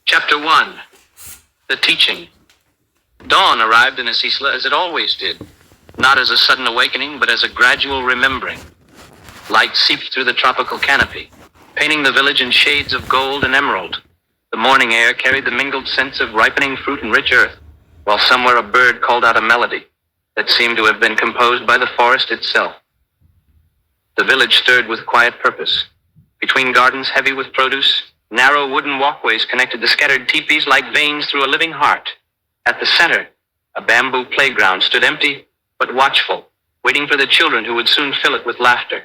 Chapter 1. The Teaching. Dawn arrived in Asisla as it always did, not as a sudden awakening, but as a gradual remembering. Light seeped through the tropical canopy, painting the village in shades of gold and emerald. The morning air carried the mingled scents of ripening fruit and rich earth, while somewhere a bird called out a melody that seemed to have been composed by the forest itself. The village stirred with quiet purpose. Between gardens heavy with produce, narrow wooden walkways connected the scattered teepees like veins through a living heart. At the center, a bamboo playground stood empty but watchful, waiting for the children who would soon fill it with laughter.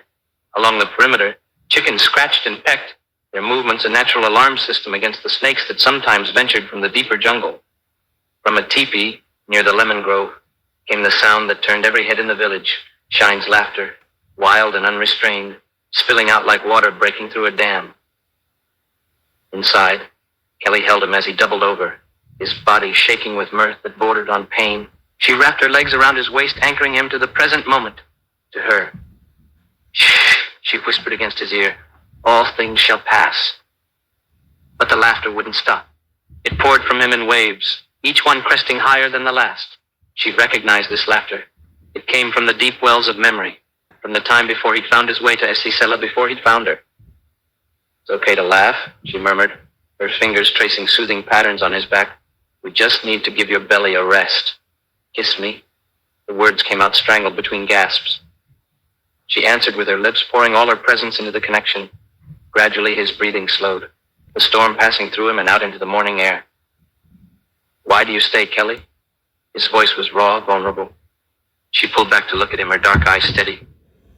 Along the perimeter, chickens scratched and pecked, their movements a natural alarm system against the snakes that sometimes ventured from the deeper jungle. From a teepee near the lemon grove came the sound that turned every head in the village, Shine's laughter, wild and unrestrained, spilling out like water breaking through a dam. Inside, Kelly held him as he doubled over, his body shaking with mirth that bordered on pain. She wrapped her legs around his waist, anchoring him to the present moment, to her. "Shh," she whispered against his ear. "All things shall pass." But the laughter wouldn't stop. It poured from him in waves, each one cresting higher than the last. She recognized this laughter. It came from the deep wells of memory, from the time before he'd found his way to Esisela, before he'd found her. "It's okay to laugh," she murmured, her fingers tracing soothing patterns on his back. "We just need to give your belly a rest. Kiss me." The words came out strangled between gasps. She answered with her lips, pouring all her presence into the connection. Gradually his breathing slowed, the storm passing through him and out into the morning air. "Why do you stay, Kelly?" His voice was raw, vulnerable. She pulled back to look at him, her dark eyes steady.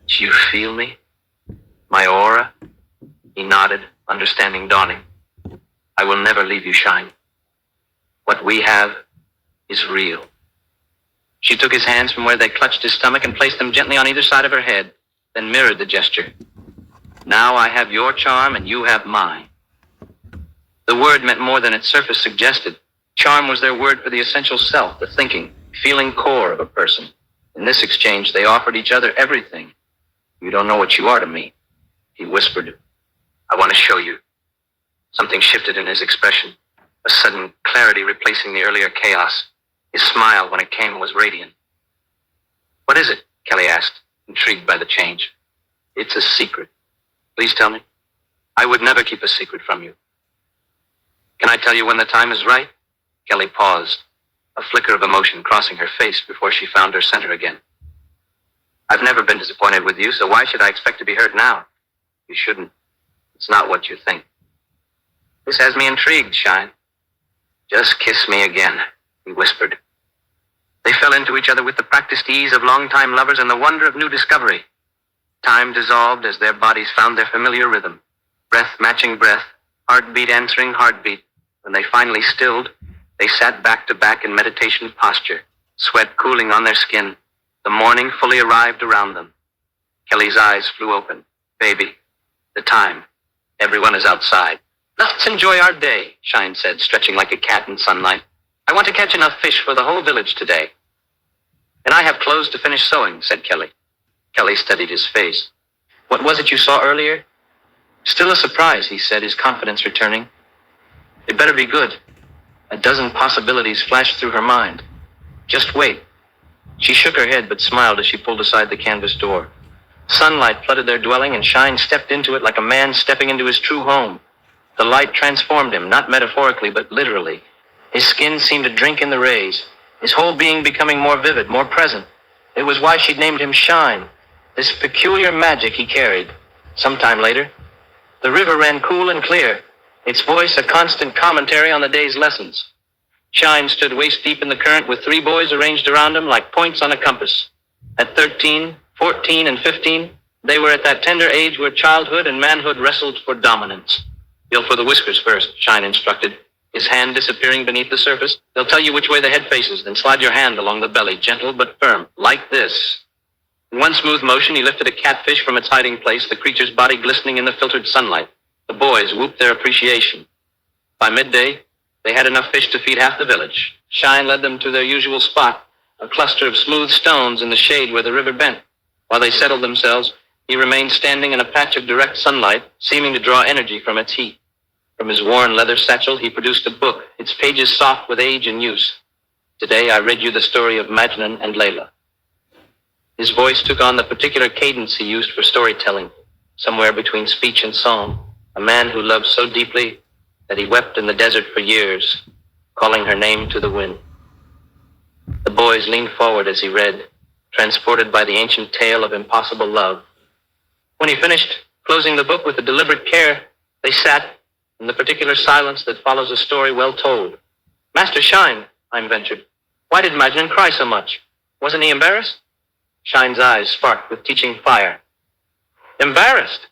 "Do you feel me? My aura?" He nodded, understanding dawning. "I will never leave you, Shine. What we have is real." She took his hands from where they clutched his stomach and placed them gently on either side of her head, then mirrored the gesture. "Now I have your charm and you have mine." The word meant more than its surface suggested. Charm was their word for the essential self, the thinking, feeling core of a person. In this exchange, they offered each other everything. "You don't know what you are to me," he whispered. "I want to show you." Something shifted in his expression, a sudden clarity replacing the earlier chaos. His smile, when it came, was radiant. "What is it?" Kelly asked, intrigued by the change. "It's a secret. Please tell me. I would never keep a secret from you." "Can I tell you when the time is right?" Kelly paused, a flicker of emotion crossing her face before she found her center again. "I've never been disappointed with you, so why should I expect to be hurt now?" "You shouldn't. It's not what you think." "This has me intrigued, Shine." "Just kiss me again," he whispered. They fell into each other with the practiced ease of longtime lovers and the wonder of new discovery. Time dissolved as their bodies found their familiar rhythm, breath matching breath, heartbeat answering heartbeat. When they finally stilled, they sat back to back in meditation posture, sweat cooling on their skin. The morning fully arrived around them. Kelly's eyes flew open. "Baby, the time. Everyone is outside." "Let's enjoy our day," Shine said, stretching like a cat in sunlight. "I want to catch enough fish for the whole village today." "And I have clothes to finish sewing," said Kelly. Kelly studied his face. "What was it you saw earlier?" "Still a surprise," he said, his confidence returning. "It better be good." A dozen possibilities flashed through her mind. "Just wait." She shook her head but smiled as she pulled aside the canvas door. Sunlight flooded their dwelling and Shine stepped into it like a man stepping into his true home. The light transformed him, not metaphorically but literally. His skin seemed to drink in the rays, his whole being becoming more vivid, more present. It was why she'd named him Shine, this peculiar magic he carried. Sometime later, the river ran cool and clear, its voice a constant commentary on the day's lessons. Shine stood waist deep in the current with 3 boys arranged around him like points on a compass. At 13, 14, and 15, they were at that tender age where childhood and manhood wrestled for dominance. "Feel for the whiskers first," Shine instructed, his hand disappearing beneath the surface. "They'll tell you which way the head faces, then slide your hand along the belly, gentle but firm, like this." In one smooth motion, he lifted a catfish from its hiding place, the creature's body glistening in the filtered sunlight. The boys whooped their appreciation. By midday, they had enough fish to feed half the village. Shine led them to their usual spot, a cluster of smooth stones in the shade where the river bent. While they settled themselves, he remained standing in a patch of direct sunlight, seeming to draw energy from its heat. From his worn leather satchel, he produced a book, its pages soft with age and use. Today, I read you the story of Majnun and Layla. His voice took on the particular cadence he used for storytelling, somewhere between speech and song. A man who loved so deeply that he wept in the desert for years, calling her name to the wind. The boys leaned forward as he read, transported by the ancient tale of impossible love. When he finished, closing the book with a deliberate care, they sat in the particular silence that follows a story well told. "Master Shine," I ventured, "why did Majnun cry so much? Wasn't he embarrassed?" Shine's eyes sparked with teaching fire. "Embarrassed?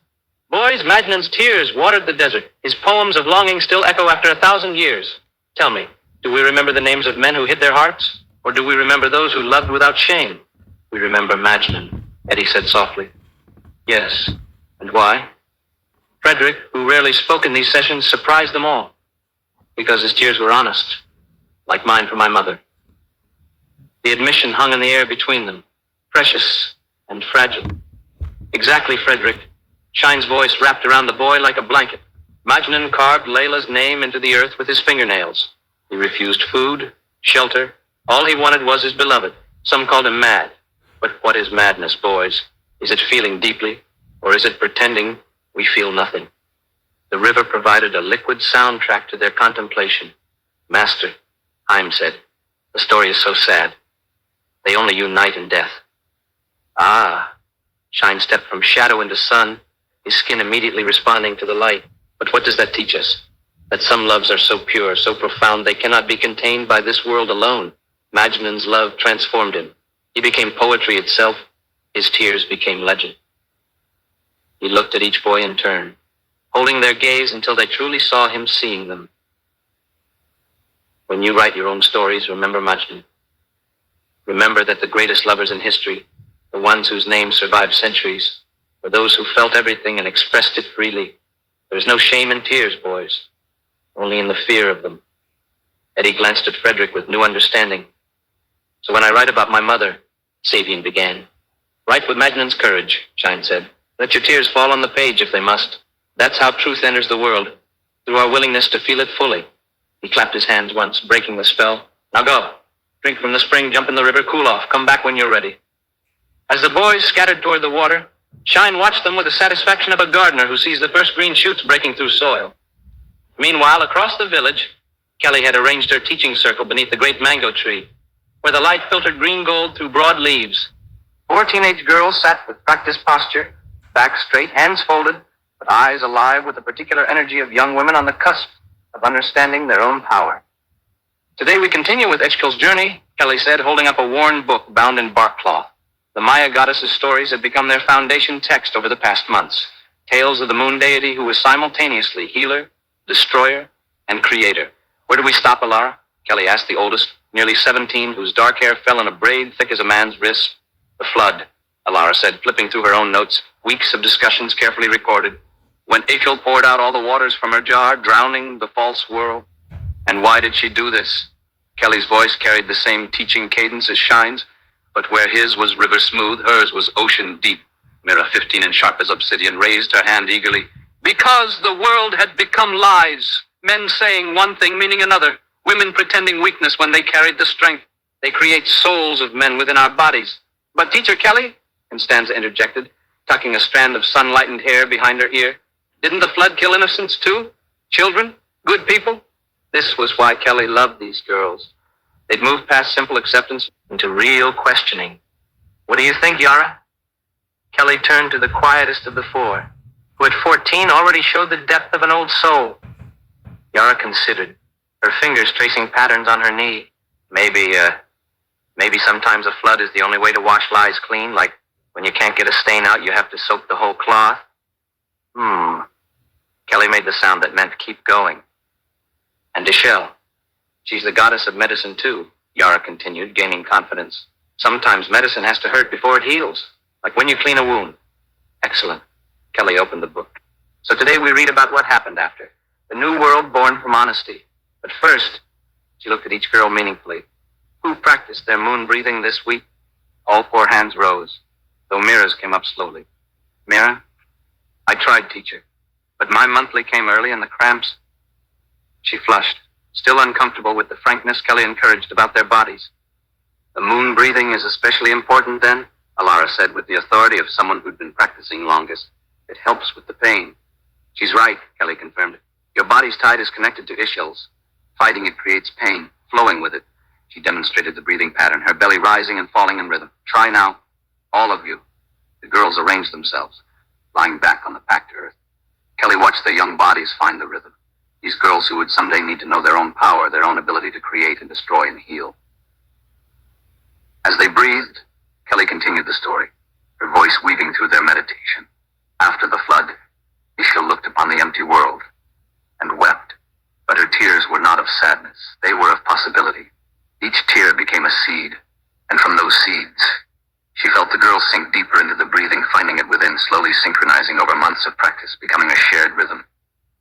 Boys, Majnun's tears watered the desert. His poems of longing still echo after 1,000 years. Tell me, do we remember the names of men who hid their hearts? Or do we remember those who loved without shame?" "We remember Majnun," Eddie said softly. "Yes. And why?" Frederick, who rarely spoke in these sessions, surprised them all. "Because his tears were honest, like mine for my mother." The admission hung in the air between them, precious and fragile. "Exactly, Frederick." Shine's voice wrapped around the boy like a blanket. Majnun carved Layla's name into the earth with his fingernails. He refused food, shelter. All he wanted was his beloved. Some called him mad. But what is madness, boys? Is it feeling deeply, or is it pretending we feel nothing? The river provided a liquid soundtrack to their contemplation. "Master," Haim said, "the story is so sad. They only unite in death." "Ah." Shine stepped from shadow into sun, his skin immediately responding to the light. "But what does that teach us? That some loves are so pure, so profound, they cannot be contained by this world alone." Majnun's love transformed him. He became poetry itself. His tears became legend. He looked at each boy in turn, holding their gaze until they truly saw him seeing them. "When you write your own stories, remember Majnun. Remember that the greatest lovers in history, the ones whose names survived centuries, were those who felt everything and expressed it freely. There is no shame in tears, boys, only in the fear of them." Eddie glanced at Frederick with new understanding. "So when I write about my mother," Sabian began. "Write with Majnun's courage," Shine said. "Let your tears fall on the page if they must. That's how truth enters the world, through our willingness to feel it fully." He clapped his hands once, breaking the spell. "Now go. Drink from the spring, jump in the river, cool off. Come back when you're ready." As the boys scattered toward the water, Shine watched them with the satisfaction of a gardener who sees the first green shoots breaking through soil. Meanwhile, across the village, Kelly had arranged her teaching circle beneath the great mango tree, where the light filtered green gold through broad leaves. 4 teenage girls sat with practiced posture, backs straight, hands folded, but eyes alive with the particular energy of young women on the cusp of understanding their own power. "Today we continue with Echkel's journey," Kelly said, holding up a worn book bound in bark cloth. The Maya goddesses' stories had become their foundation text over the past months. Tales of the moon deity who was simultaneously healer, destroyer, and creator. "Where do we stop, Alara?" Kelly asked the oldest, nearly 17, whose dark hair fell in a braid thick as a man's wrist. "The flood," Alara said, flipping through her own notes, weeks of discussions carefully recorded. "When Echel poured out all the waters from her jar, drowning the false world." "And why did she do this?" Kelly's voice carried the same teaching cadence as Shine's, but where his was river smooth, hers was ocean deep. Mira, 15 and sharp as obsidian, raised her hand eagerly. "Because the world had become lies. Men saying one thing, meaning another. Women pretending weakness when they carried the strength. They create souls of men within our bodies." "But Teacher Kelly," Constanza interjected, tucking a strand of sun-lightened hair behind her ear, "didn't the flood kill innocents too? Children? Good people?" This was why Kelly loved these girls. They'd moved past simple acceptance into real questioning. "What do you think, Yara?" Kelly turned to the quietest of the 4, who at 14 already showed the depth of an old soul. Yara considered, her fingers tracing patterns on her knee. Maybe sometimes a flood is the only way to wash lies clean, like when you can't get a stain out, you have to soak the whole cloth. Kelly made the sound that meant keep going. "And Deshelle, she's the goddess of medicine too," Yara continued, gaining confidence. "Sometimes medicine has to hurt before it heals, like when you clean a wound." "Excellent." Kelly opened the book. "So today we read about what happened after. The new world born from honesty. But first," she looked at each girl meaningfully, "who practiced their moon breathing this week?" All 4 hands rose, though Mira's came up slowly. "Mira, I tried, teacher, but my monthly came early and the cramps, She flushed, still uncomfortable with the frankness Kelly encouraged about their bodies. The moon breathing is especially important then, Alara said with the authority of someone who'd been practicing longest. It helps with the pain. She's right, Kelly confirmed. Your body's tide is connected to ischials. Fighting it creates pain, flowing with it. She demonstrated the breathing pattern, her belly rising and falling in rhythm. Try now. All of you. The girls arranged themselves, lying back on the packed earth. Kelly watched their young bodies find the rhythm. These girls who would someday need to know their own power, their own ability to create and destroy and heal. As they breathed, Kelly continued the story, her voice weaving through their meditation. After the flood, Ishil looked upon the empty world and wept. But her tears were not of sadness. They were of possibility. Each tear became a seed, and from those seeds, she felt the girls sink deeper into the breathing, finding it within, slowly synchronizing over months of practice, becoming a shared rhythm.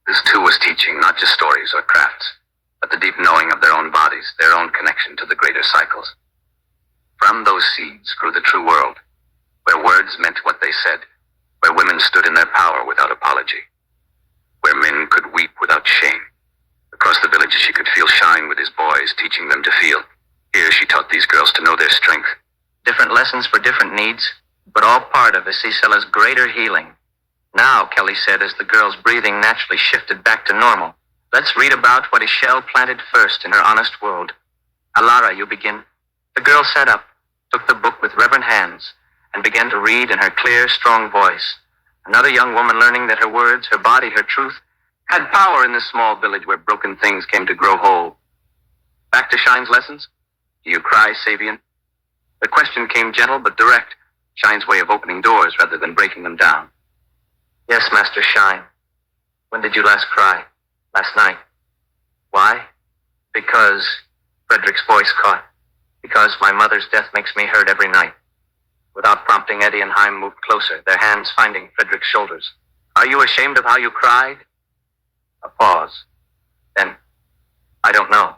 This too was teaching, not just stories or crafts, but the deep knowing of their own bodies, their own connection to the greater cycles. From those seeds grew the true world, where words meant what they said, where women stood in their power without apology, where men could weep without shame. Across the village she could feel Shine with his boys, teaching them to feel. Here she taught these girls to know their strength. Different lessons for different needs, but all part of Isisila's greater healing. Now, Kelly said as the girls' breathing naturally shifted back to normal, let's read about what Ishel planted first in her honest world. Alara, you begin. The girl sat up, took the book with reverent hands, and began to read in her clear, strong voice. Another young woman learning that her words, her body, her truth, had power in this small village where broken things came to grow whole. Back to Shine's lessons? Do you cry, Sabian? The question came gentle but direct, Shine's way of opening doors rather than breaking them down. Yes, Master Shine. When did you last cry? Last night. Why? Because, Frederick's voice caught. Because my mother's death makes me hurt every night. Without prompting, Eddie and Haim moved closer, their hands finding Frederick's shoulders. Are you ashamed of how you cried? A pause. Then, I don't know.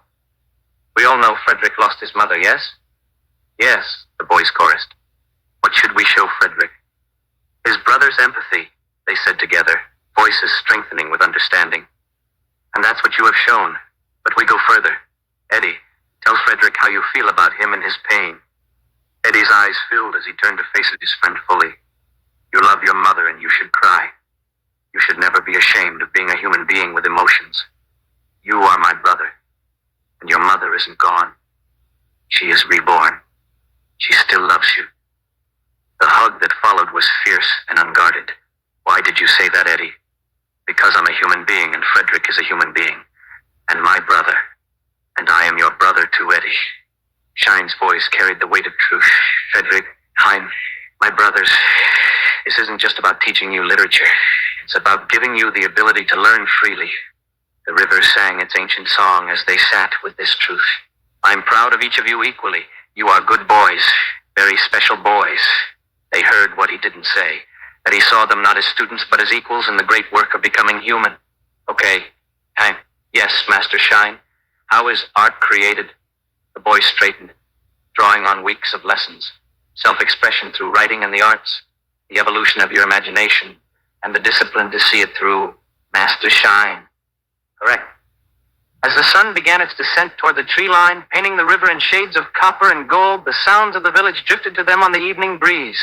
We all know Frederick lost his mother, yes? Yes, the boys chorused. What should we show Frederick? His brother's empathy, they said together, voices strengthening with understanding. And that's what you have shown. But we go further. Eddie, tell Frederick how you feel about him and his pain. Eddie's eyes filled as he turned to face his friend fully. You love your mother and you should cry. You should never be ashamed of being a human being with emotions. You are my brother, and your mother isn't gone. She is reborn. She still loves you. The hug that followed was fierce and unguarded. Why did you say that, Eddie? Because I'm a human being and Frederick is a human being. And my brother. And I am your brother too, Eddie. Shine's voice carried the weight of truth. Frederick, Haim, my brothers, this isn't just about teaching you literature. It's about giving you the ability to learn freely. The river sang its ancient song as they sat with this truth. I'm proud of each of you equally. You are good boys, very special boys. They heard what he didn't say, that he saw them not as students but as equals in the great work of becoming human. Okay, Haim. Yes, Master Shine. How is art created? The boys straightened, drawing on weeks of lessons, self-expression through writing and the arts, the evolution of your imagination, and the discipline to see it through. Master Shine. Correct. As the sun began its descent toward the tree line, painting the river in shades of copper and gold, the sounds of the village drifted to them on the evening breeze.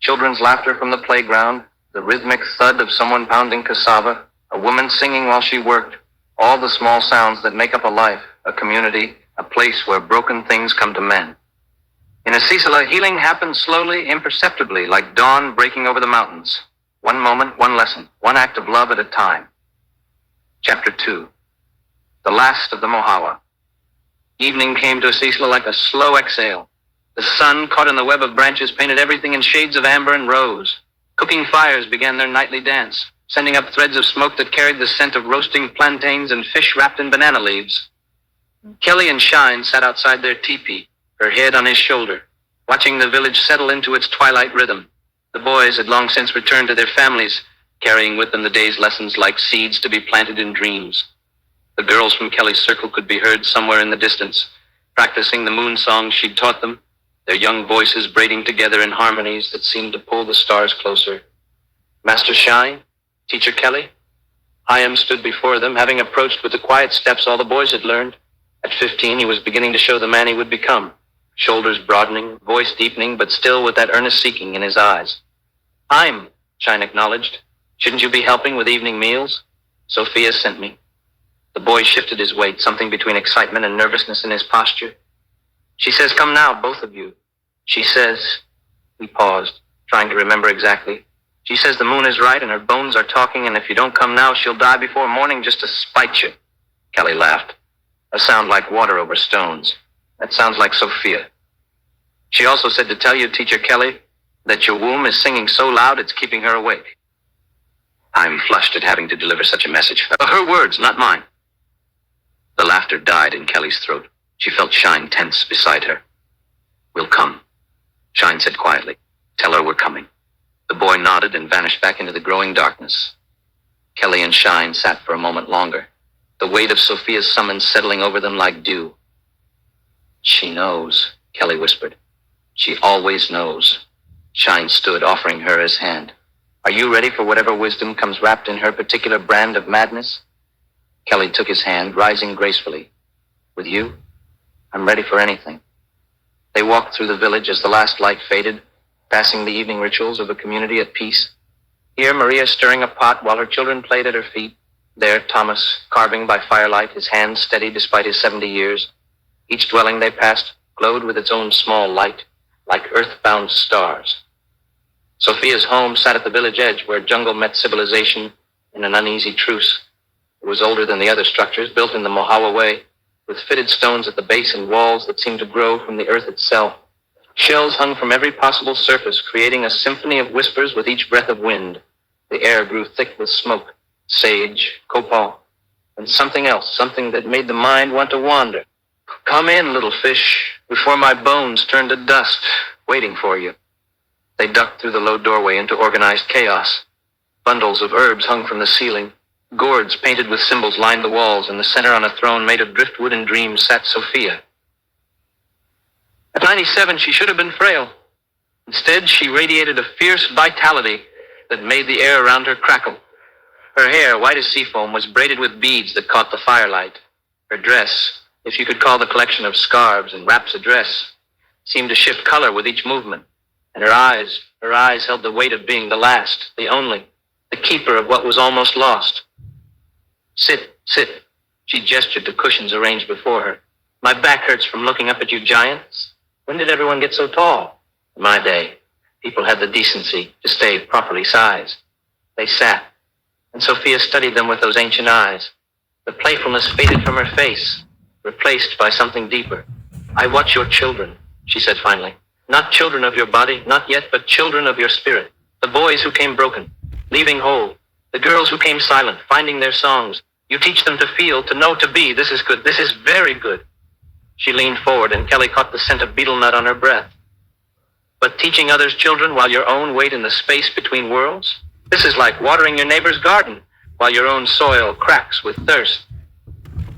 Children's laughter from the playground, the rhythmic thud of someone pounding cassava, a woman singing while she worked, all the small sounds that make up a life, a community, a place where broken things come to mend. In Isisila, healing happened slowly, imperceptibly, like dawn breaking over the mountains. One moment, one lesson, one act of love at a time. Chapter 2. The last of the Mohawa. Evening came to Isisila like a slow exhale. The sun, caught in the web of branches, painted everything in shades of amber and rose. Cooking fires began their nightly dance, sending up threads of smoke that carried the scent of roasting plantains and fish wrapped in banana leaves. Kelly and Shine sat outside their teepee, her head on his shoulder, watching the village settle into its twilight rhythm. The boys had long since returned to their families, carrying with them the day's lessons like seeds to be planted in dreams. The girls from Kelly's circle could be heard somewhere in the distance, practicing the moon songs she'd taught them, their young voices braiding together in harmonies that seemed to pull the stars closer. Master Shine? Teacher Kelly? Hyam stood before them, having approached with the quiet steps all the boys had learned. At 15, he was beginning to show the man he would become. Shoulders broadening, voice deepening, but still with that earnest seeking in his eyes. Hyam, Shine acknowledged. Shouldn't you be helping with evening meals? Sophia sent me. The boy shifted his weight, something between excitement and nervousness in his posture. She says, come now, both of you. She says, he paused, trying to remember exactly. She says the moon is right and her bones are talking, and if you don't come now, she'll die before morning just to spite you. Kelly laughed. A sound like water over stones. That sounds like Sophia. She also said to tell you, Teacher Kelly, that your womb is singing so loud it's keeping her awake. I'm flushed at having to deliver such a message. Her words, not mine. The laughter died in Kelly's throat. She felt Shine tense beside her. We'll come, Shine said quietly. Tell her we're coming. The boy nodded and vanished back into the growing darkness. Kelly and Shine sat for a moment longer, the weight of Sophia's summons settling over them like dew. She knows, Kelly whispered. She always knows. Shine stood, offering her his hand. Are you ready for whatever wisdom comes wrapped in her particular brand of madness? Kelly took his hand, rising gracefully. With you, I'm ready for anything. They walked through the village as the last light faded, passing the evening rituals of a community at peace. Here, Maria stirring a pot while her children played at her feet. There, Thomas carving by firelight, his hands steady despite his 70 years. Each dwelling they passed glowed with its own small light, like earth-bound stars. Sophia's home sat at the village edge where jungle met civilization in an uneasy truce. It was older than the other structures, built in the Mohawa way, with fitted stones at the base and walls that seemed to grow from the earth itself. Shells hung from every possible surface, creating a symphony of whispers with each breath of wind. The air grew thick with smoke, sage, copal, and something else, something that made the mind want to wander. Come in, little fish, before my bones turn to dust, waiting for you. They ducked through the low doorway into organized chaos. Bundles of herbs hung from the ceiling. Gourds painted with symbols lined the walls. In the center on a throne made of driftwood and dreams sat Sophia. At 97, she should have been frail. Instead, she radiated a fierce vitality that made the air around her crackle. Her hair, white as seafoam, was braided with beads that caught the firelight. Her dress, if you could call the collection of scarves and wraps a dress, seemed to shift color with each movement. And her eyes held the weight of being the last, the only, the keeper of what was almost lost. Sit, sit, she gestured to cushions arranged before her. My back hurts from looking up at you giants. When did everyone get so tall? In my day, people had the decency to stay properly sized. They sat, and Sophia studied them with those ancient eyes. The playfulness faded from her face, replaced by something deeper. I watch your children, she said finally. Not children of your body, not yet, but children of your spirit. The boys who came broken, leaving whole. The girls who came silent, finding their songs. You teach them to feel, to know, to be. This is good. This is very good. She leaned forward and Kelly caught the scent of betel nut on her breath. But teaching others' children while your own wait in the space between worlds? This is like watering your neighbor's garden while your own soil cracks with thirst.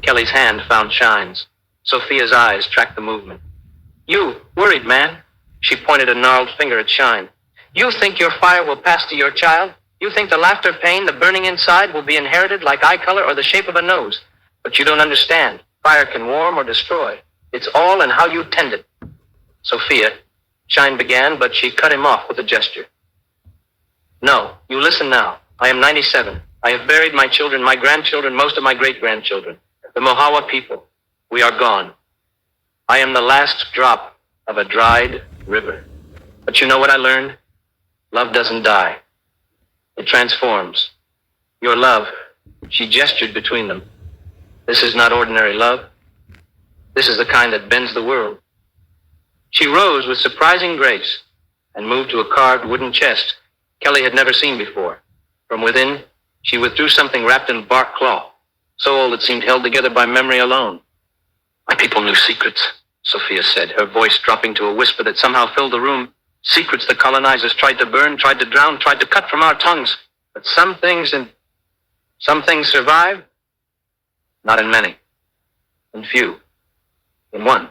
Kelly's hand found Shine's. Sophia's eyes tracked the movement. You, worried man. She pointed a gnarled finger at Shine. You think your fire will pass to your child? You think the laughter pain, the burning inside will be inherited like eye color or the shape of a nose? But you don't understand. Fire can warm or destroy. It's all in how you tend it. Sophia, Shine began, but she cut him off with a gesture. No, you listen now. I am 97. I have buried my children, my grandchildren, most of my great-grandchildren. The Mohawa people. We are gone. I am the last drop of a dried river. But you know what I learned? Love doesn't die. It transforms. Your love, she gestured between them. This is not ordinary love. This is the kind that bends the world. She rose with surprising grace and moved to a carved wooden chest Kelly had never seen before. From within, she withdrew something wrapped in bark cloth, so old it seemed held together by memory alone. My people knew secrets, Sophia said, her voice dropping to a whisper that somehow filled the room. Secrets the colonizers tried to burn, tried to drown, tried to cut from our tongues. But some things survive. Not in many. In few. In one.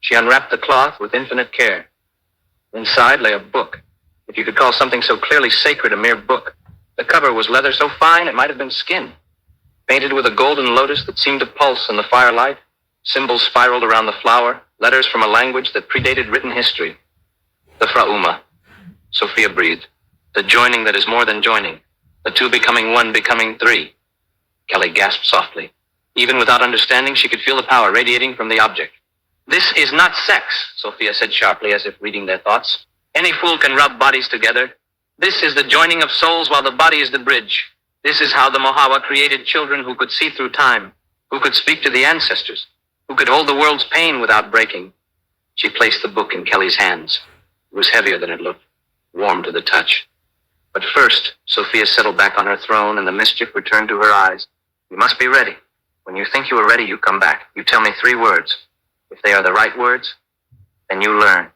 She unwrapped the cloth with infinite care. Inside lay a book. If you could call something so clearly sacred a mere book. The cover was leather so fine it might have been skin, painted with a golden lotus that seemed to pulse in the firelight. Symbols spiraled around the flower, letters from a language that predated written history. The Fra-Uma. Sophia breathed. The joining that is more than joining. The two becoming one, becoming three. Kelly gasped softly. Even without understanding, she could feel the power radiating from the object. This is not sex, Sophia said sharply, as if reading their thoughts. Any fool can rub bodies together. This is the joining of souls while the body is the bridge. This is how the Mohawa created children who could see through time, who could speak to the ancestors, who could hold the world's pain without breaking. She placed the book in Kelly's hands. It was heavier than it looked, warm to the touch. But first, Sophia settled back on her throne and the mischief returned to her eyes. You must be ready. When you think you are ready, you come back. You tell me 3 words. If they are the right words, then you learn.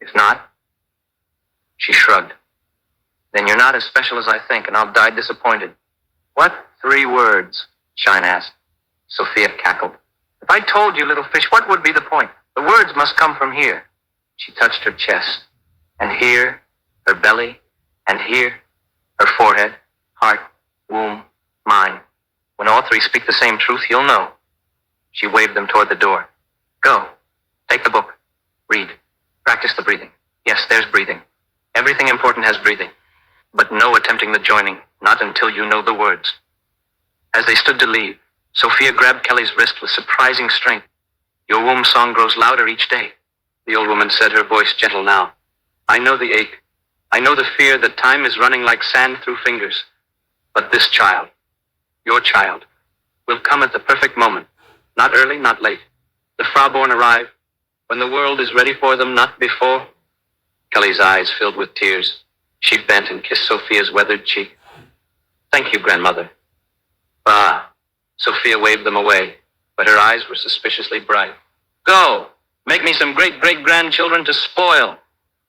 If not, she shrugged. Then you're not as special as I think, and I'll die disappointed. What 3 words? Shine asked. Sophia cackled. If I told you, little fish, what would be the point? The words must come from here. She touched her chest, and here, her belly, and here, her forehead, heart, womb, mind. When all 3 speak the same truth, you'll know. She waved them toward the door. Go. Take the book. Read. Practice the breathing. Yes, there's breathing. Everything important has breathing. But no attempting the joining, not until you know the words. As they stood to leave, Sophia grabbed Kelly's wrist with surprising strength. Your womb song grows louder each day, the old woman said, her voice gentle now. I know the ache. I know the fear that time is running like sand through fingers. But this child, your child, will come at the perfect moment. Not early, not late. The Fra-born arrive when the world is ready for them, not before. Kelly's eyes filled with tears. She bent and kissed Sophia's weathered cheek. Thank you, grandmother. Ah, Sophia waved them away, but her eyes were suspiciously bright. Go, make me some great-great-grandchildren to spoil.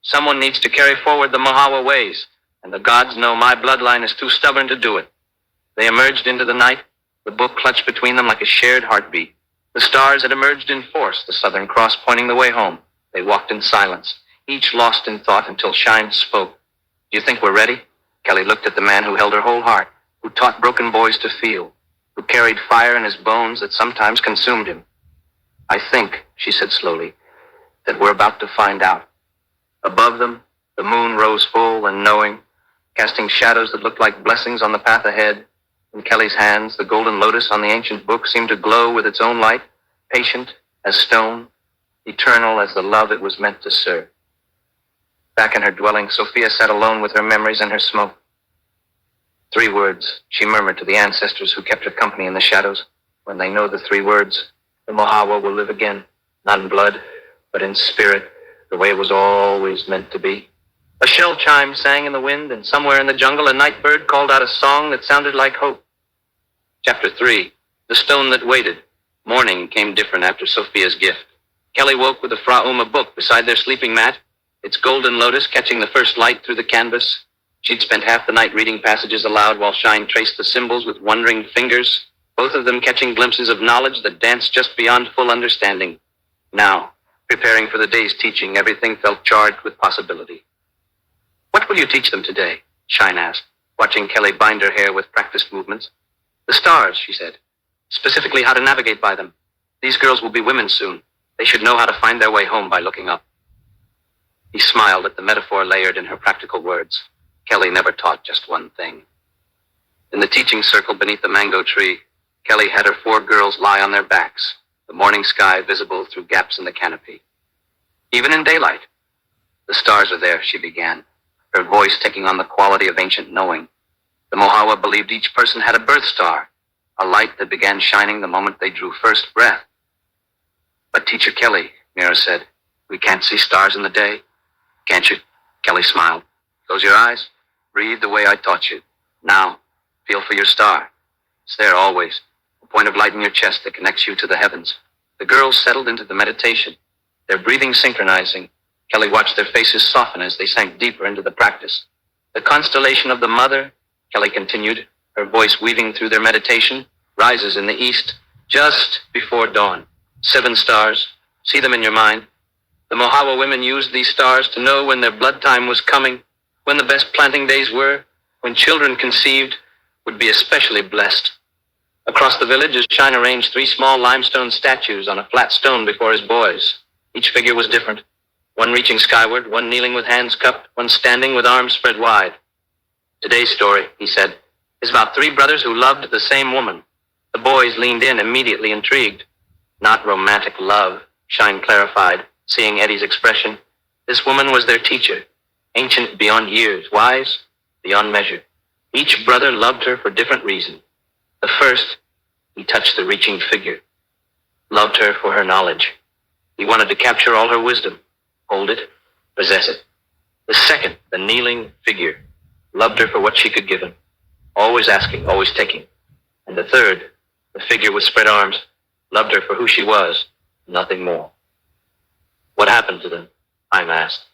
Someone needs to carry forward the Mohawa ways, and the gods know my bloodline is too stubborn to do it. They emerged into the night, the book clutched between them like a shared heartbeat. The stars had emerged in force, the Southern Cross pointing the way home. They walked in silence, each lost in thought until Shine spoke. Do you think we're ready? Kelly looked at the man who held her whole heart, who taught broken boys to feel, who carried fire in his bones that sometimes consumed him. I think, she said slowly, that we're about to find out. Above them, the moon rose full and knowing, casting shadows that looked like blessings on the path ahead. In Kelly's hands, the golden lotus on the ancient book seemed to glow with its own light, patient as stone, eternal as the love it was meant to serve. Back in her dwelling, Sophia sat alone with her memories and her smoke. 3 words, she murmured to the ancestors who kept her company in the shadows. When they know the 3 words, the Mohawa will live again, not in blood, but in spirit, the way it was always meant to be. A shell chime sang in the wind, and somewhere in the jungle a night bird called out a song that sounded like hope. Chapter 3, The Stone That Waited. Morning came different after Sophia's gift. Kelly woke with a Fra-Uma book beside their sleeping mat, its golden lotus catching the first light through the canvas. She'd spent half the night reading passages aloud while Shine traced the symbols with wondering fingers, both of them catching glimpses of knowledge that danced just beyond full understanding. Now, preparing for the day's teaching, everything felt charged with possibility. What will you teach them today? Shine asked, watching Kelly bind her hair with practiced movements. The stars, she said, specifically how to navigate by them. These girls will be women soon. They should know how to find their way home by looking up. He smiled at the metaphor layered in her practical words. Kelly never taught just one thing. In the teaching circle beneath the mango tree, Kelly had her 4 girls lie on their backs, the morning sky visible through gaps in the canopy. Even in daylight. The stars are there, she began, her voice taking on the quality of ancient knowing. The Mohawa believed each person had a birth star, a light that began shining the moment they drew first breath. But Teacher Kelly, Mira said, we can't see stars in the day. Can't you? Kelly smiled. Close your eyes. Breathe the way I taught you. Now, feel for your star. It's there always, a point of light in your chest that connects you to the heavens. The girls settled into the meditation, their breathing synchronizing. Kelly watched their faces soften as they sank deeper into the practice. The constellation of the Mother, Kelly continued, her voice weaving through their meditation, rises in the east just before dawn. 7 stars. See them in your mind. The Mohawa women used these stars to know when their blood time was coming, when the best planting days were, when children conceived would be especially blessed. Across the village, Shine arranged 3 small limestone statues on a flat stone before his boys. Each figure was different, one reaching skyward, one kneeling with hands cupped, one standing with arms spread wide. Today's story, he said, is about 3 brothers who loved the same woman. The boys leaned in, immediately intrigued. Not romantic love, Shine clarified, seeing Eddie's expression. This woman was their teacher, ancient beyond years, wise beyond measure. Each brother loved her for different reasons. The first, he touched the reaching figure. Loved her for her knowledge. He wanted to capture all her wisdom, hold it, possess it. The second, the kneeling figure, loved her for what she could give him, always asking, always taking. And the third, the figure with spread arms, loved her for who she was, nothing more. What happened to them? I'm asked.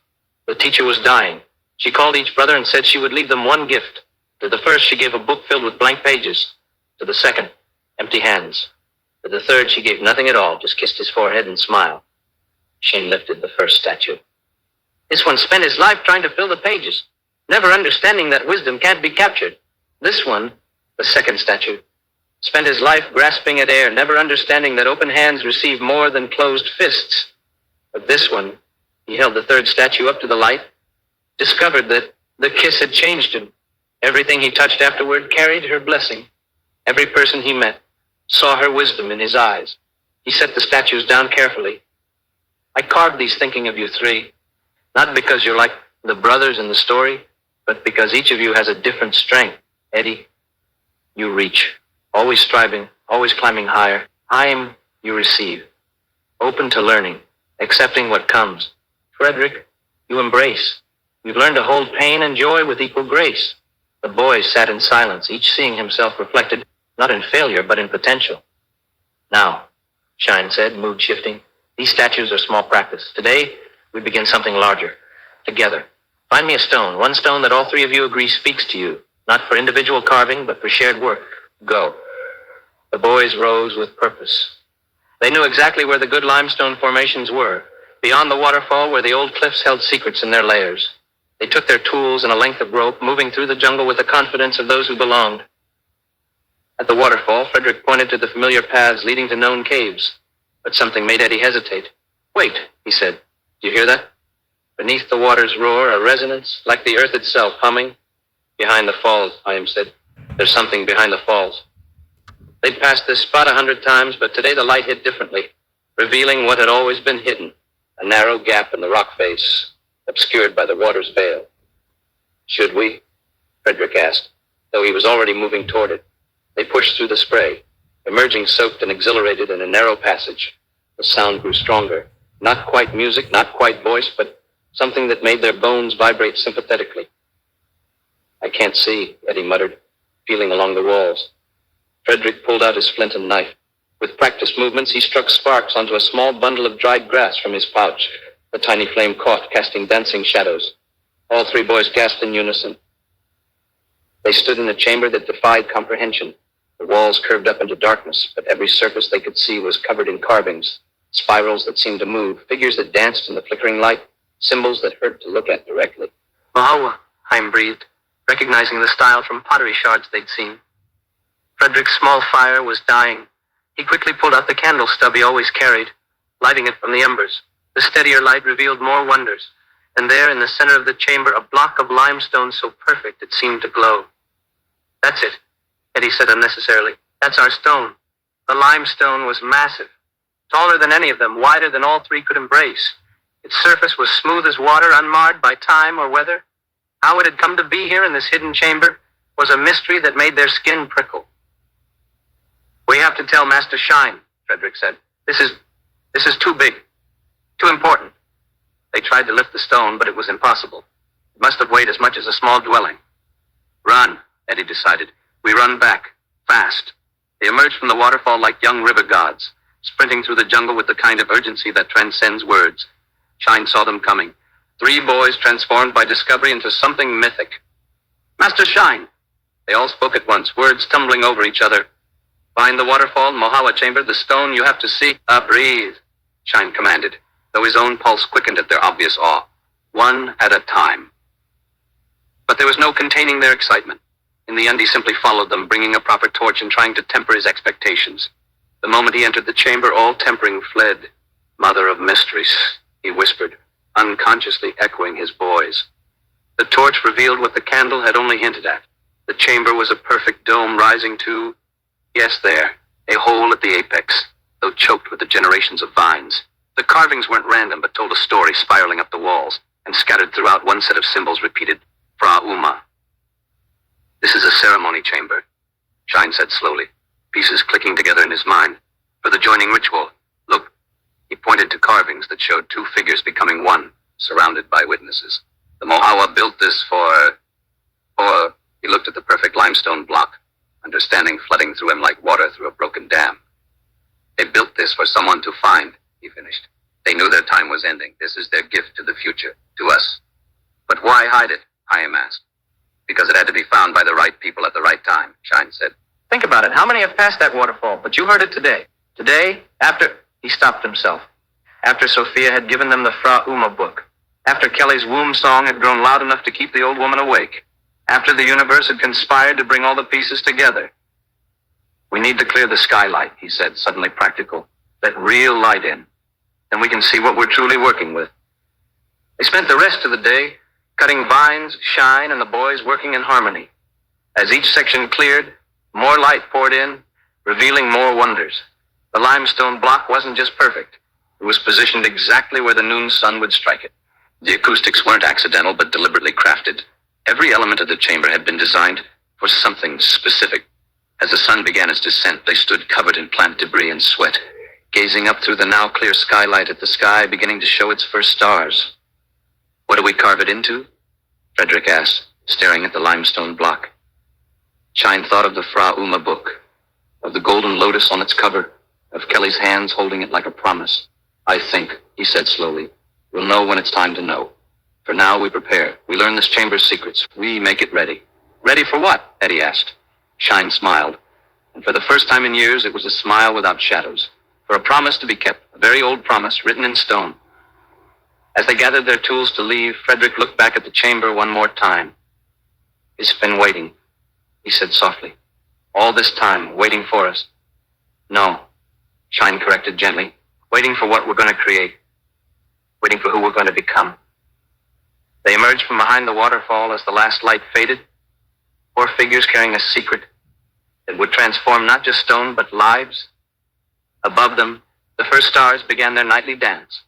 The teacher was dying. She called each brother and said she would leave them one gift. To the first, she gave a book filled with blank pages. To the second, empty hands. To the third, she gave nothing at all, just kissed his forehead and smiled. Shane lifted the first statue. This one spent his life trying to fill the pages, never understanding that wisdom can't be captured. This one, the second statue, spent his life grasping at air, never understanding that open hands receive more than closed fists. But this one, he held the third statue up to the light, discovered that the kiss had changed him. Everything he touched afterward carried her blessing. Every person he met saw her wisdom in his eyes. He set the statues down carefully. I carved these thinking of you 3, not because you're like the brothers in the story, but because each of you has a different strength. Eddie, you reach, always striving, always climbing higher. Chaim, you receive, open to learning, accepting what comes. Frederick, you embrace. You've learned to hold pain and joy with equal grace. The boys sat in silence, each seeing himself reflected, not in failure, but in potential. Now, Shine said, mood shifting, these statues are small practice. Today, we begin something larger, together. Find me a stone, one stone that all 3 of you agree speaks to you, not for individual carving, but for shared work. Go. The boys rose with purpose. They knew exactly where the good limestone formations were, beyond the waterfall where the old cliffs held secrets in their layers. They took their tools and a length of rope, moving through the jungle with the confidence of those who belonged. At the waterfall, Frederick pointed to the familiar paths leading to known caves, but something made Eddie hesitate. Wait, he said. Do you hear that? Beneath the water's roar, a resonance, like the earth itself, humming. Behind the falls, Chaim said. There's something behind the falls. They'd passed this spot 100 times, but today the light hit differently, revealing what had always been hidden, a narrow gap in the rock face, obscured by the water's veil. Should we? Frederick asked, though he was already moving toward it. They pushed through the spray, emerging soaked and exhilarated in a narrow passage. The sound grew stronger. Not quite music, not quite voice, but something that made their bones vibrate sympathetically. I can't see, Eddie muttered, feeling along the walls. Frederick pulled out his flint and knife. With practiced movements, he struck sparks onto a small bundle of dried grass from his pouch. The tiny flame caught, casting dancing shadows. All 3 boys gasped in unison. They stood in a chamber that defied comprehension. The walls curved up into darkness, but every surface they could see was covered in carvings, spirals that seemed to move, figures that danced in the flickering light, symbols that hurt to look at directly. Fra-Uma, Chaim breathed, recognizing the style from pottery shards they'd seen. Frederick's small fire was dying. He quickly pulled out the candle stub he always carried, lighting it from the embers. The steadier light revealed more wonders, and there in the center of the chamber, a block of limestone so perfect it seemed to glow. That's it, Eddie said unnecessarily. That's our stone. The limestone was massive, taller than any of them, wider than all 3 could embrace. Its surface was smooth as water, unmarred by time or weather. How it had come to be here in this hidden chamber was a mystery that made their skin prickle. We have to tell Master Shine, Frederick said. This is too big, too important. They tried to lift the stone, but it was impossible. It must have weighed as much as a small dwelling. Run, Eddie decided. We run back, fast. They emerged from the waterfall like young river gods, sprinting through the jungle with the kind of urgency that transcends words. Shine saw them coming. 3 boys transformed by discovery into something mythic. Master Shine! They all spoke at once, words tumbling over each other. Find the waterfall, Mohawa chamber, the stone you have to see. Breathe, Shine commanded, though his own pulse quickened at their obvious awe. One at a time. But there was no containing their excitement. In the end, he simply followed them, bringing a proper torch and trying to temper his expectations. The moment he entered the chamber, all tempering fled. "Mother of mysteries," he whispered, unconsciously echoing his boys. The torch revealed what the candle had only hinted at. The chamber was a perfect dome rising to, yes, there, a hole at the apex, though choked with the generations of vines. The carvings weren't random, but told a story spiraling up the walls, and scattered throughout one set of symbols repeated, Fra-Uma. "This is a ceremony chamber," Shine said slowly, pieces clicking together in his mind. "For the joining ritual. Look." He pointed to carvings that showed two figures becoming one, surrounded by witnesses. "The Mohawa built this for... He looked at the perfect limestone block, understanding flooding through him like water through a broken dam. "They built this for someone to find," he finished. "They knew their time was ending. This is their gift to the future, to us." "But why hide it?" Chaim asked. "Because it had to be found by the right people at the right time," Shine said. Think about it. How many have passed that waterfall? But you heard it today. Today, after... He stopped himself. After Sophia had given them the Fra-Uma book. After Kelly's womb song had grown loud enough to keep the old woman awake. After the universe had conspired to bring all the pieces together. "We need to clear the skylight," he said, suddenly practical. "Let real light in. Then we can see what we're truly working with." They spent the rest of the day cutting vines, Shine, and the boys working in harmony. As each section cleared, more light poured in, revealing more wonders. The limestone block wasn't just perfect. It was positioned exactly where the noon sun would strike it. The acoustics weren't accidental, but deliberately crafted. Every element of the chamber had been designed for something specific. As the sun began its descent, they stood covered in plant debris and sweat, gazing up through the now clear skylight at the sky beginning to show its first stars. "What do we carve it into?" Frederick asked, staring at the limestone block. Shine thought of the Fra-Uma book, of the golden lotus on its cover, of Kelly's hands holding it like a promise. "I think," he said slowly, "we'll know when it's time to know. For now, we prepare. We learn this chamber's secrets. We make it ready." "Ready for what?" Eddie asked. Shine smiled, and for the first time in years, it was a smile without shadows. For a promise to be kept, a very old promise written in stone. As they gathered their tools to leave, Frederick looked back at the chamber one more time. "It's been waiting," he said softly. "All this time, waiting for us." "No," Shine corrected gently. "Waiting for what we're going to create. Waiting for who we're going to become." They emerged from behind the waterfall as the last light faded. 4 figures carrying a secret that would transform not just stone, but lives. Above them, the first stars began their nightly dance.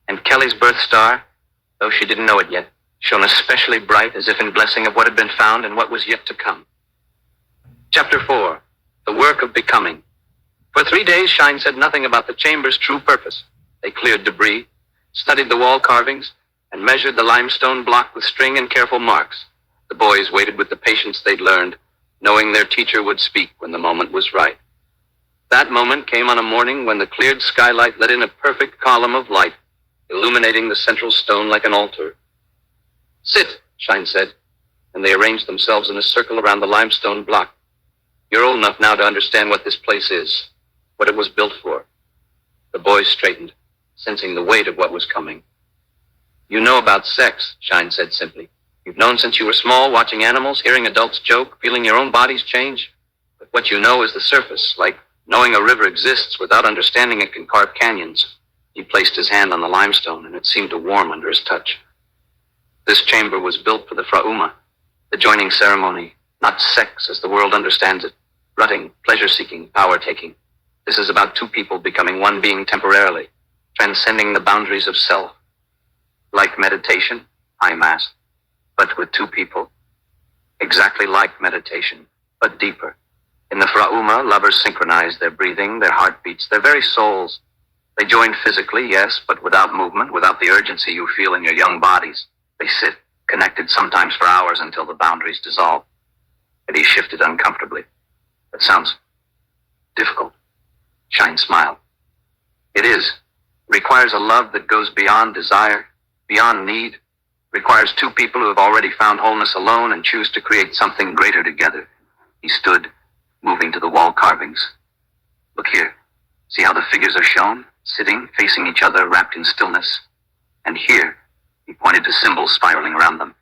And Kelly's birth star, though she didn't know it yet, shone especially bright as if in blessing of what had been found and what was yet to come. Chapter 4. The Work of Becoming. For 3 days, Shine said nothing about the chamber's true purpose. They cleared debris, studied the wall carvings, and measured the limestone block with string and careful marks. The boys waited with the patience they'd learned, knowing their teacher would speak when the moment was right. That moment came on a morning when the cleared skylight let in a perfect column of light, illuminating the central stone like an altar. "Sit," Shine said, and they arranged themselves in a circle around the limestone block. "You're old enough now to understand what this place is, what it was built for." The boys straightened, sensing the weight of what was coming. "You know about sex," Shine said simply. "You've known since you were small, watching animals, hearing adults joke, feeling your own bodies change. But what you know is the surface, like knowing a river exists without understanding it can carve canyons." He placed his hand on the limestone, and it seemed to warm under his touch. "This chamber was built for the Fra-Uma, the joining ceremony, not sex as the world understands it. Rutting, pleasure-seeking, power-taking. This is about 2 people becoming one being temporarily, transcending the boundaries of self." "Like meditation?" Chaim asked. "But with 2 people?" "Exactly like meditation, but deeper. In the Fra-Uma, lovers synchronize their breathing, their heartbeats, their very souls. They join physically, yes, but without movement, without the urgency you feel in your young bodies. They sit, connected sometimes for hours until the boundaries dissolve." And he shifted uncomfortably. "That sounds difficult." Shine smiled. "It is. It requires a love that goes beyond desire, beyond need. Requires 2 people who have already found wholeness alone and choose to create something greater together." He stood, moving to the wall carvings. "Look here. See how the figures are shown, sitting, facing each other, wrapped in stillness? And here," he pointed to symbols spiraling around them.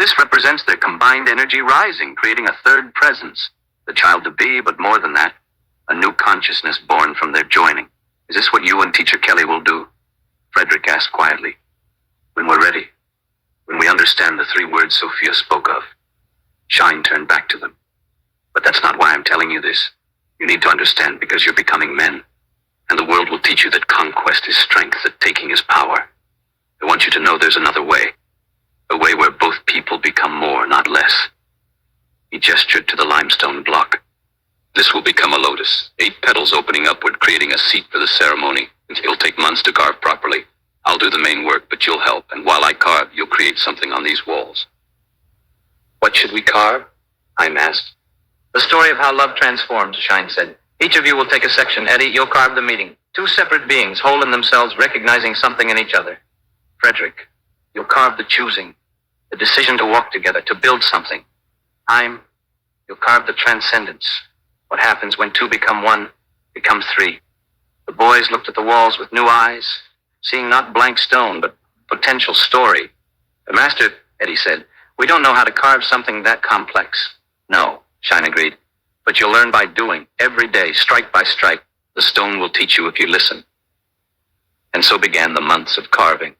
This represents their combined energy rising, creating a third presence. The child to be, but more than that, a new consciousness born from their joining. Is this what you and Teacher Kelly will do? Frederick asked quietly. When we're ready. When we understand the 3 words Sophia spoke of. Shine turned back to them. But that's not why I'm telling you this. You need to understand because you're becoming men. And the world will teach you that conquest is strength, that taking is power. I want you to know there's another way. A way where both people become more, not less. He gestured to the limestone block. This will become a lotus, 8 petals opening upward, creating a seat for the ceremony. It'll take months to carve properly. I'll do the main work, but you'll help, and while I carve, you'll create something on these walls. What should we carve? I'm asked. The story of how love transforms, Shine said. Each of you will take a section. Eddie, you'll carve the meeting. 2 separate beings, whole in themselves, recognizing something in each other. Frederick, you'll carve the choosing, the decision to walk together, to build something. You'll carve the transcendence. What happens when 2 become 1, become 3. The boys looked at the walls with new eyes, seeing not blank stone, but potential story. The master, Eddie said, we don't know how to carve something that complex. No, Shine agreed. But you'll learn by doing, every day, strike by strike. The stone will teach you if you listen. And so began the months of carving.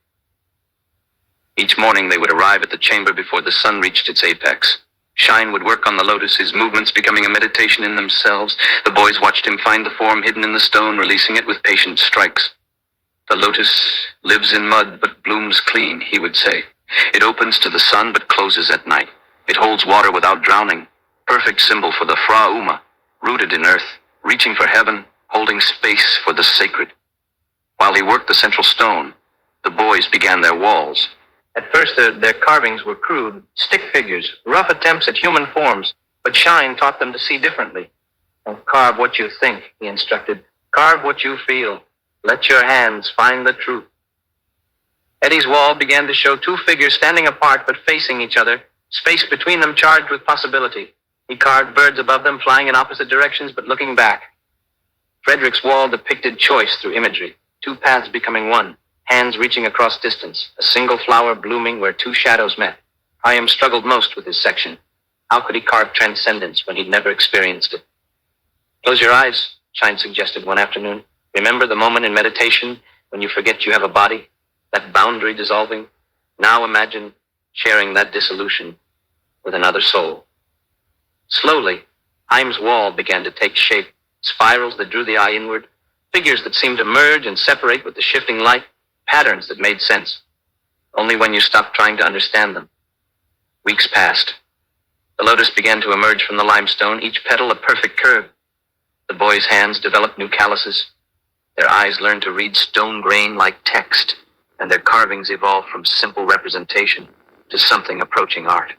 Each morning they would arrive at the chamber before the sun reached its apex. Shine would work on the lotus, his movements becoming a meditation in themselves. The boys watched him find the form hidden in the stone, releasing it with patient strikes. The lotus lives in mud but blooms clean, he would say. It opens to the sun but closes at night. It holds water without drowning. Perfect symbol for the Fra-Uma, rooted in earth, reaching for heaven, holding space for the sacred. While he worked the central stone, the boys began their walls. At first, their carvings were crude, stick figures, rough attempts at human forms, but Shine taught them to see differently. Don't carve what you think, he instructed. Carve what you feel. Let your hands find the truth. Eddie's wall began to show 2 figures standing apart but facing each other, space between them charged with possibility. He carved birds above them, flying in opposite directions but looking back. Frederick's wall depicted choice through imagery, 2 paths becoming one, hands reaching across distance, a single flower blooming where 2 shadows met. Chaim struggled most with his section. How could he carve transcendence when he'd never experienced it? Close your eyes, Shine suggested one afternoon. Remember the moment in meditation when you forget you have a body, that boundary dissolving? Now imagine sharing that dissolution with another soul. Slowly, Chaim's wall began to take shape, spirals that drew the eye inward, figures that seemed to merge and separate with the shifting light, patterns that made sense, only when you stopped trying to understand them. Weeks passed. The lotus began to emerge from the limestone, each petal a perfect curve. The boys' hands developed new calluses. Their eyes learned to read stone grain like text, and their carvings evolved from simple representation to something approaching art.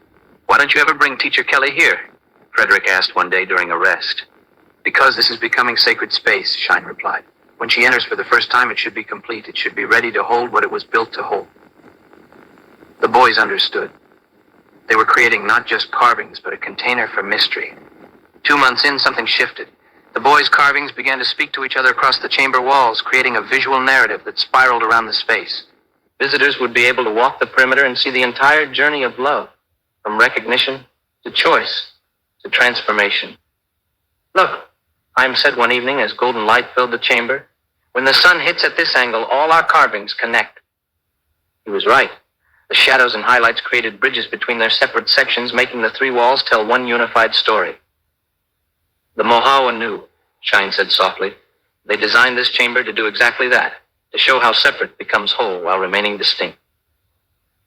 Why don't you ever bring Teacher Kelly here? Frederick asked one day during a rest. Because this is becoming sacred space, Shine replied. When she enters for the first time, it should be complete. It should be ready to hold what it was built to hold. The boys understood. They were creating not just carvings, but a container for mystery. 2 months in, something shifted. The boys' carvings began to speak to each other across the chamber walls, creating a visual narrative that spiraled around the space. Visitors would be able to walk the perimeter and see the entire journey of love, from recognition to choice to transformation. Look, Chaim said one evening as golden light filled the chamber, when the sun hits at this angle, all our carvings connect. He was right. The shadows and highlights created bridges between their separate sections, making the 3 walls tell one unified story. The Mohawa knew, Shine said softly. They designed this chamber to do exactly that, to show how separate becomes whole while remaining distinct.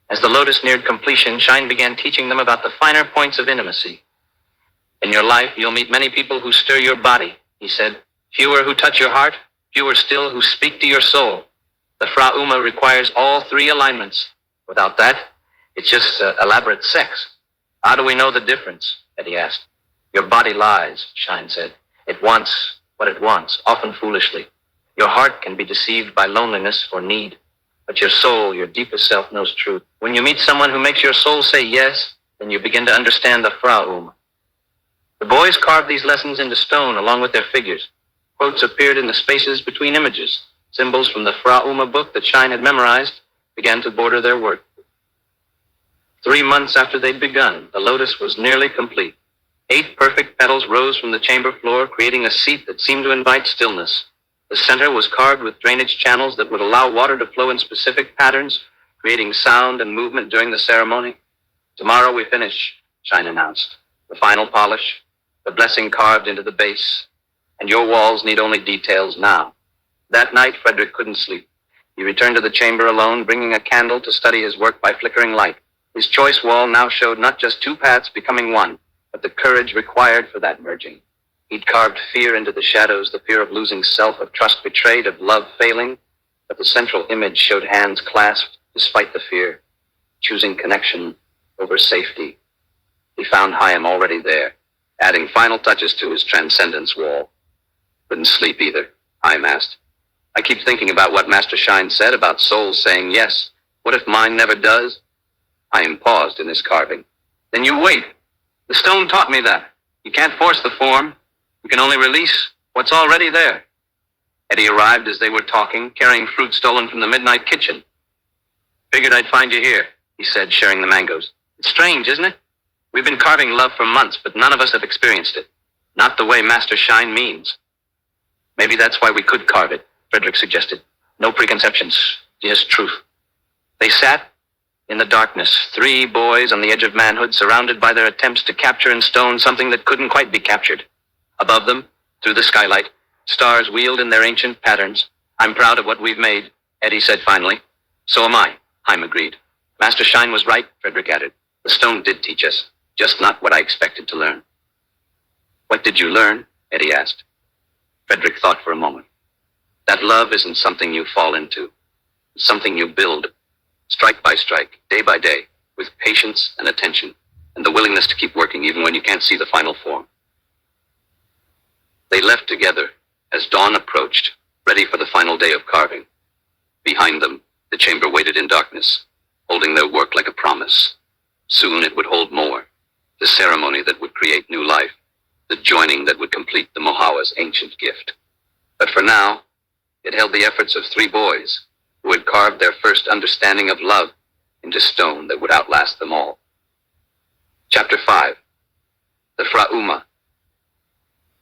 As the lotus neared completion, Shine began teaching them about the finer points of intimacy. In your life, you'll meet many people who stir your body, he said. Fewer who touch your heart, fewer still who speak to your soul. The Fra-Uma requires all 3 alignments. Without that, it's just elaborate sex. How do we know the difference? Eddie asked. Your body lies, Shine said. It wants what it wants, often foolishly. Your heart can be deceived by loneliness or need, but your soul, your deepest self, knows truth. When you meet someone who makes your soul say yes, then you begin to understand the Fra-Uma. The boys carved these lessons into stone along with their figures. Quotes appeared in the spaces between images. Symbols from the Fra-Uma book that Shine had memorized began to border their work. 3 months after they'd begun, the lotus was nearly complete. 8 perfect petals rose from the chamber floor, creating a seat that seemed to invite stillness. The center was carved with drainage channels that would allow water to flow in specific patterns, creating sound and movement during the ceremony. "Tomorrow we finish," Shine announced. "The final polish, the blessing carved into the base, and your walls need only details now." That night, Frederick couldn't sleep. He returned to the chamber alone, bringing a candle to study his work by flickering light. His choice wall now showed not just 2 paths becoming one, but the courage required for that merging. He'd carved fear into the shadows, the fear of losing self, of trust betrayed, of love failing, but the central image showed hands clasped despite the fear, choosing connection over safety. He found Chaim already there, adding final touches to his transcendence wall. "Couldn't sleep either," Chaim asked. "I keep thinking about what Master Shine said about souls saying yes. What if mine never does?" Chaim paused in his carving. "Then you wait. The stone taught me that. You can't force the form. You can only release what's already there." Eddie arrived as they were talking, carrying fruit stolen from the midnight kitchen. "Figured I'd find you here," he said, sharing the mangoes. "It's strange, isn't it? We've been carving love for months, but none of us have experienced it. Not the way Master Shine means." "Maybe that's why we could carve it," Frederick suggested. "No preconceptions, just truth." They sat in the darkness, 3 boys on the edge of manhood, surrounded by their attempts to capture in stone something that couldn't quite be captured. Above them, through the skylight, stars wheeled in their ancient patterns. "I'm proud of what we've made," Eddie said finally. "So am I," Chaim agreed. "Master Shine was right," Frederick added. "The stone did teach us, just not what I expected to learn." "What did you learn?" Eddie asked. Frederick thought for a moment. "That love isn't something you fall into. It's something you build, strike by strike, day by day, with patience and attention, and the willingness to keep working even when you can't see the final form." They left together as dawn approached, ready for the final day of carving. Behind them, the chamber waited in darkness, holding their work like a promise. Soon it would hold more, the ceremony that would create new life, the joining that would complete the Mohawa's ancient gift. But for now, it held the efforts of 3 boys who had carved their first understanding of love into stone that would outlast them all. Chapter 5. The Fra-Uma.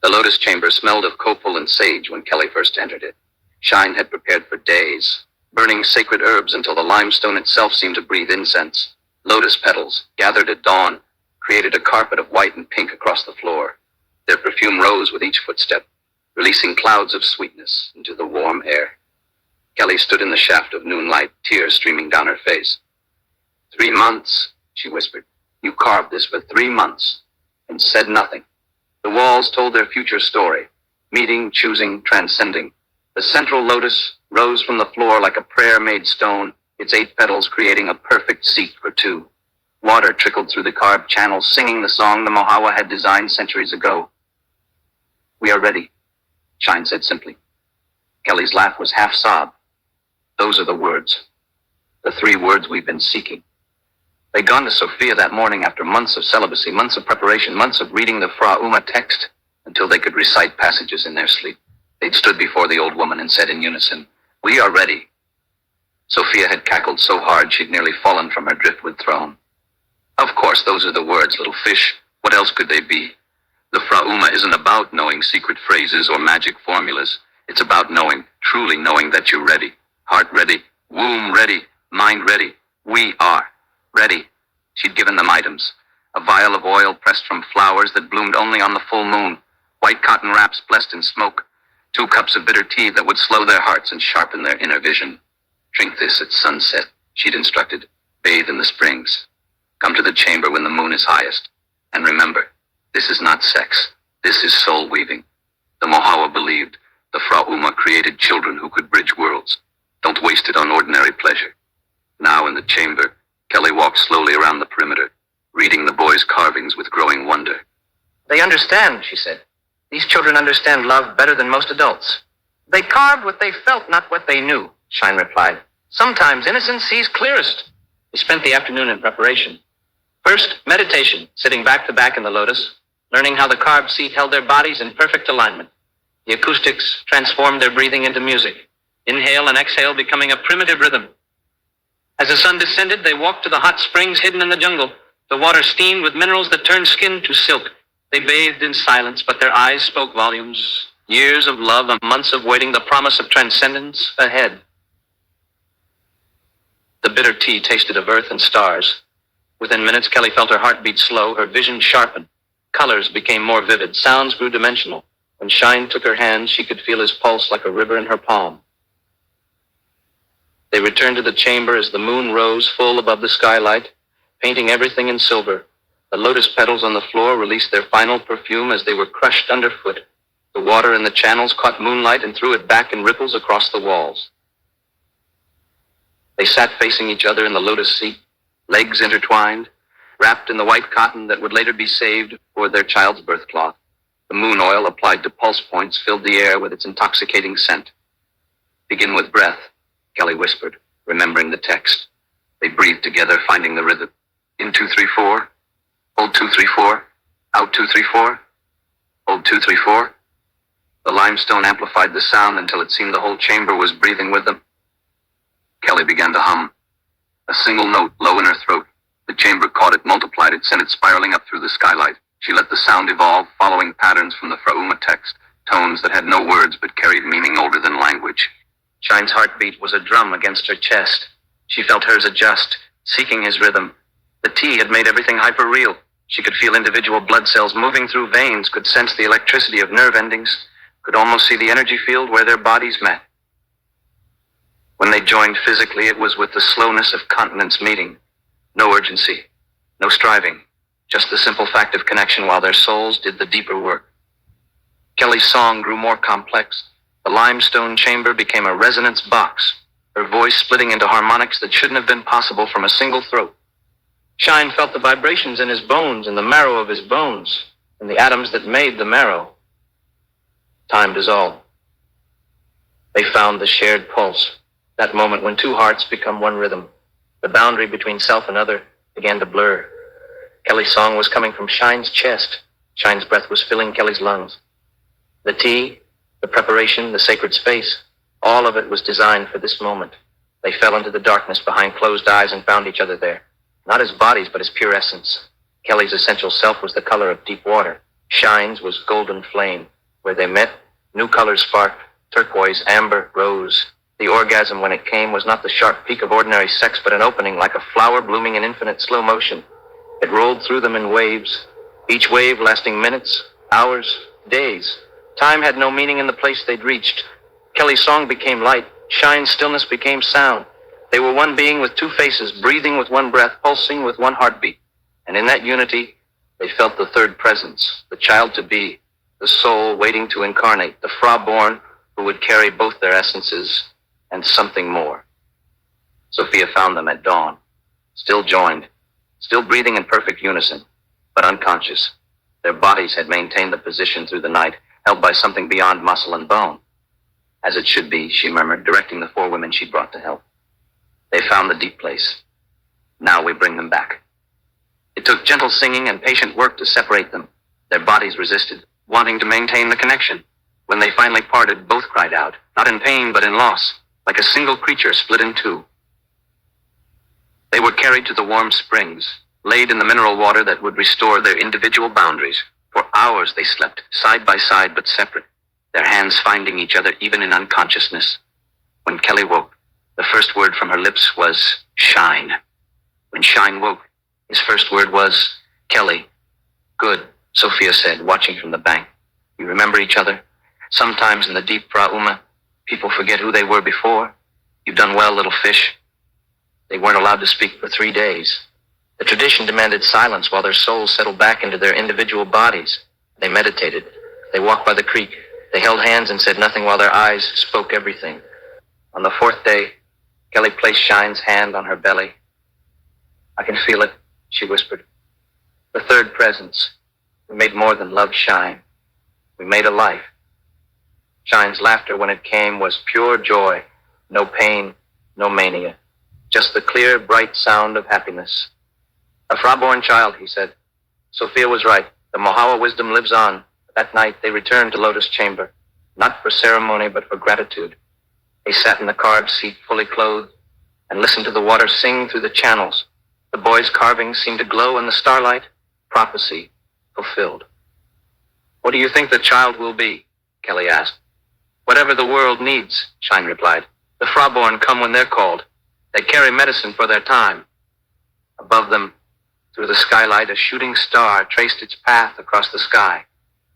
The lotus chamber smelled of copal and sage when Kelly first entered it. Shine had prepared for days, burning sacred herbs until the limestone itself seemed to breathe incense. Lotus petals, gathered at dawn, created a carpet of white and pink across the floor. Their perfume rose with each footstep, releasing clouds of sweetness into the warm air. Kelly stood in the shaft of noonlight, tears streaming down her face. 3 months, she whispered. "You carved this for 3 months and said nothing." The walls told their future story, meeting, choosing, transcending. The central lotus rose from the floor like a prayer-made stone, its 8 petals creating a perfect seat for 2. Water trickled through the carved channels, singing the song the Mohawa had designed centuries ago. "We are ready," Shine said simply. Kelly's laugh was half sob. "Those are the words. The 3 words we've been seeking." They'd gone to Sophia that morning after months of celibacy, months of preparation, months of reading the Fra-Uma text until they could recite passages in their sleep. They'd stood before the old woman and said in unison, "We are ready." Sophia had cackled so hard she'd nearly fallen from her driftwood throne. "Of course, those are the words, little fish. What else could they be? The Fra-Uma isn't about knowing secret phrases or magic formulas. It's about knowing, truly knowing that you're ready. Heart ready, womb ready, mind ready. We are ready." She'd given them items. A vial of oil pressed from flowers that bloomed only on the full moon. White cotton wraps blessed in smoke. 2 cups of bitter tea that would slow their hearts and sharpen their inner vision. "Drink this at sunset," she'd instructed. "Bathe in the springs. Come to the chamber when the moon is highest. And remember, this is not sex. This is soul weaving." The Mohawa believed the Fra-Uma created children who could bridge worlds. Don't waste it on ordinary pleasure. Now in the chamber, Kelly walked slowly around the perimeter, reading the boys' carvings with growing wonder. "They understand," she said. "These children understand love better than most adults." "They carved what they felt, not what they knew," Shine replied. "Sometimes innocence sees clearest." We spent the afternoon in preparation. First, meditation, sitting back to back in the lotus, learning how the carved seat held their bodies in perfect alignment. The acoustics transformed their breathing into music, inhale and exhale becoming a primitive rhythm. As the sun descended, they walked to the hot springs hidden in the jungle. The water steamed with minerals that turned skin to silk. They bathed in silence, but their eyes spoke volumes. Years of love and months of waiting, the promise of transcendence ahead. The bitter tea tasted of earth and stars. Within minutes, Kelly felt her heart beat slow, her vision sharpened. Colors became more vivid, sounds grew dimensional. When Shine took her hand, she could feel his pulse like a river in her palm. They returned to the chamber as the moon rose full above the skylight, painting everything in silver. The lotus petals on the floor released their final perfume as they were crushed underfoot. The water in the channels caught moonlight and threw it back in ripples across the walls. They sat facing each other in the lotus seat, legs intertwined, wrapped in the white cotton that would later be saved for their child's birth cloth. The moon oil applied to pulse points filled the air with its intoxicating scent. "Begin with breath," Kelly whispered, remembering the text. They breathed together, finding the rhythm. In 2, 3, 4. Hold 2, 3, 4. Out 2, 3, 4. Hold 2, 3, 4. The limestone amplified the sound until it seemed the whole chamber was breathing with them. Kelly began to hum. A single note low in her throat. The chamber caught it, multiplied it, sent it spiraling up through the skylight. She let the sound evolve, following patterns from the Fra-Uma text, tones that had no words but carried meaning older than language. Shine's heartbeat was a drum against her chest. She felt hers adjust, seeking his rhythm. The tea had made everything hyper-real. She could feel individual blood cells moving through veins, could sense the electricity of nerve endings, could almost see the energy field where their bodies met. When they joined physically, it was with the slowness of continents meeting. No urgency, no striving, just the simple fact of connection while their souls did the deeper work. Kelly's song grew more complex. The limestone chamber became a resonance box, her voice splitting into harmonics that shouldn't have been possible from a single throat. Shine felt the vibrations in his bones, in the marrow of his bones, in the atoms that made the marrow. Time dissolved. They found the shared pulse, that moment when two hearts become one rhythm. The boundary between self and other began to blur. Kelly's song was coming from Shine's chest. Shine's breath was filling Kelly's lungs. The tea, the preparation, the sacred space, all of it was designed for this moment. They fell into the darkness behind closed eyes and found each other there. Not as bodies, but as pure essence. Kelly's essential self was the color of deep water. Shine's was golden flame. Where they met, new colors sparked, turquoise, amber, rose. The orgasm, when it came, was not the sharp peak of ordinary sex, but an opening like a flower blooming in infinite slow motion. It rolled through them in waves, each wave lasting minutes, hours, days. Time had no meaning in the place they'd reached. Kelly's song became light. Shine's stillness became sound. They were one being with two faces, breathing with one breath, pulsing with one heartbeat. And in that unity, they felt the third presence, the child-to-be, the soul waiting to incarnate, the Fra-born who would carry both their essences and something more. Sophia found them at dawn, still joined, still breathing in perfect unison, but unconscious. Their bodies had maintained the position through the night, held by something beyond muscle and bone. As it should be, she murmured, directing the four women she'd brought to help. They found the deep place. Now we bring them back. It took gentle singing and patient work to separate them. Their bodies resisted, wanting to maintain the connection. When they finally parted, both cried out, not in pain but in loss, like a single creature split in two. They were carried to the warm springs, laid in the mineral water that would restore their individual boundaries. For hours they slept, side by side but separate, their hands finding each other even in unconsciousness. When Kelly woke, the first word from her lips was, Shine. When Shine woke, his first word was, Kelly. Good, Sophia said, watching from the bank. You remember each other? Sometimes in the deep Fra-Uma, people forget who they were before. You've done well, little fish. They weren't allowed to speak for 3 days. The tradition demanded silence while their souls settled back into their individual bodies. They meditated. They walked by the creek. They held hands and said nothing while their eyes spoke everything. On the 4th day, Kelly placed Shine's hand on her belly. I can feel it, she whispered. The third presence. We made more than love shine. We made a life. Shine's laughter when it came was pure joy. No pain, no mania. Just the clear, bright sound of happiness. A Fra-born child, he said. Sophia was right. The Mohawa wisdom lives on. That night they returned to Lotus Chamber, not for ceremony but for gratitude. They sat in the carved seat, fully clothed, and listened to the water sing through the channels. The boy's carvings seemed to glow in the starlight, prophecy fulfilled. What do you think the child will be? Kelly asked. Whatever the world needs, Shine replied. The Fra-born come when they're called. They carry medicine for their time. Above them, through the skylight, a shooting star traced its path across the sky.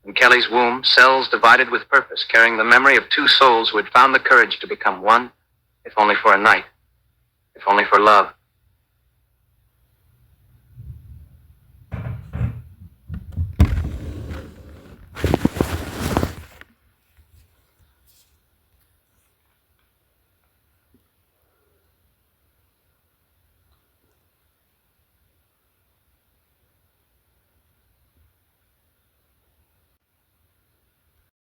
In Kelly's womb, cells divided with purpose, carrying the memory of two souls who had found the courage to become one, if only for a night, if only for love.